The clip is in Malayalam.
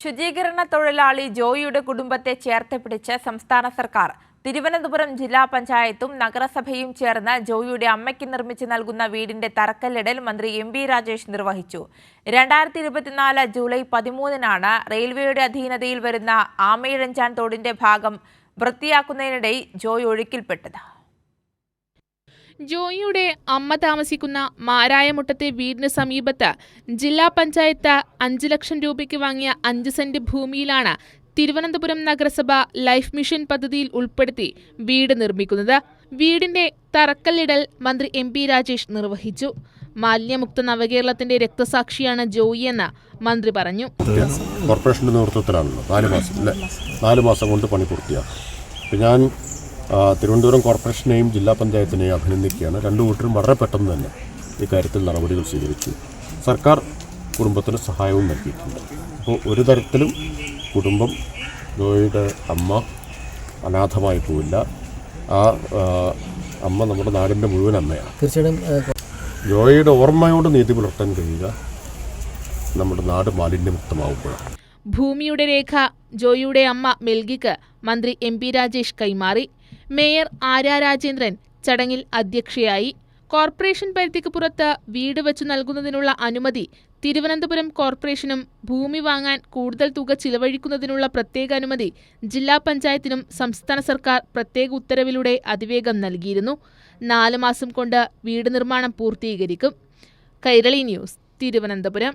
ശുചീകരണ തൊഴിലാളി ജോയിയുടെ കുടുംബത്തെ ചേർത്ത് പിടിച്ച് സംസ്ഥാന സർക്കാർ തിരുവനന്തപുരം ജില്ലാ പഞ്ചായത്തും നഗരസഭയും ചേർന്ന് ജോയിയുടെ അമ്മയ്ക്ക് നിർമ്മിച്ച് നൽകുന്ന വീടിന്റെ തറക്കല്ലിടൽ മന്ത്രി എം.ബി. രാജേഷ് നിർവഹിച്ചു. 2024 ജൂലൈ 13-നാണ് റെയിൽവേയുടെ അധീനതയിൽ വരുന്ന ആമയിഴഞ്ചാൻ തോടിന്റെ ഭാഗം വൃത്തിയാക്കുന്നതിനിടെ ജോയ് ഒഴുക്കിൽപ്പെട്ടത്. ജോയിയുടെ അമ്മ താമസിക്കുന്ന മാരായമുട്ടത്തെ വീടിന് സമീപത്ത് ജില്ലാ പഞ്ചായത്ത് 5 ലക്ഷം രൂപയ്ക്ക് വാങ്ങിയ 5 സെന്റ് ഭൂമിയിലാണ് തിരുവനന്തപുരം നഗരസഭ ലൈഫ് മിഷൻ പദ്ധതിയിൽ ഉൾപ്പെടുത്തി വീട് നിർമ്മിക്കുന്നത്. വീടിന്റെ തറക്കല്ലിടൽ മന്ത്രി എം.പി. രാജേഷ് നിർവഹിച്ചു. മാലിന്യമുക്ത നവകേരളത്തിന്റെ രക്തസാക്ഷിയാണ് ജോയി എന്ന് മന്ത്രി പറഞ്ഞു. കോർപ്പറേഷന്റെ നേതൃത്വത്തിലാണല്ലോ 4 മാസം കൊണ്ട് പണി പൂർത്തിയാക്കും. ഞാൻ തിരുവനന്തപുരം കോർപ്പറേഷനെയും ജില്ലാ പഞ്ചായത്തിനെയും അഭിനന്ദിക്കുകയാണ്. രണ്ടു കൂട്ടരും വളരെ പെട്ടെന്ന് തന്നെ ഇക്കാര്യത്തിൽ നടപടികൾ സ്വീകരിച്ചു. സർക്കാർ കുടുംബത്തിന് സഹായവും നൽകിയിട്ടുണ്ട്. അപ്പോൾ ഒരു തരത്തിലും കുടുംബം ജോയിയുടെ അമ്മ അനാഥമായി പോവില്ല. ആ അമ്മ നമ്മുടെ നാടിൻ്റെ മുഴുവൻ അമ്മയാണ്. തീർച്ചയായിട്ടും ജോയിയുടെ ഓർമ്മയോട് നീതി പുലർത്താൻ കഴിയുക നമ്മുടെ നാട് മാലിന്യമുക്തമാവുമ്പോഴാണ്. ഭൂമിയുടെ രേഖ ജോയിയുടെ അമ്മ മെൽഗിക്ക് മന്ത്രി എം.പി. രാജേഷ് കൈമാറി. മേയർ ആര്യ രാജേന്ദ്രൻ ചടങ്ങിൽ അധ്യക്ഷയായി. കോർപ്പറേഷൻ പരിധിക്ക് പുറത്ത് വീട് വെച്ചു നൽകുന്നതിനുള്ള അനുമതി തിരുവനന്തപുരം കോർപ്പറേഷനും ഭൂമി വാങ്ങാൻ കൂടുതൽ തുക ചിലവഴിക്കുന്നതിനുള്ള പ്രത്യേക അനുമതി ജില്ലാ പഞ്ചായത്തിനും സംസ്ഥാന സർക്കാർ പ്രത്യേക ഉത്തരവിലൂടെ അതിവേഗം നൽകിയിരുന്നു. 4 മാസം കൊണ്ട് വീട് നിർമ്മാണം പൂർത്തീകരിക്കും. കൈരളി ന്യൂസ്, തിരുവനന്തപുരം.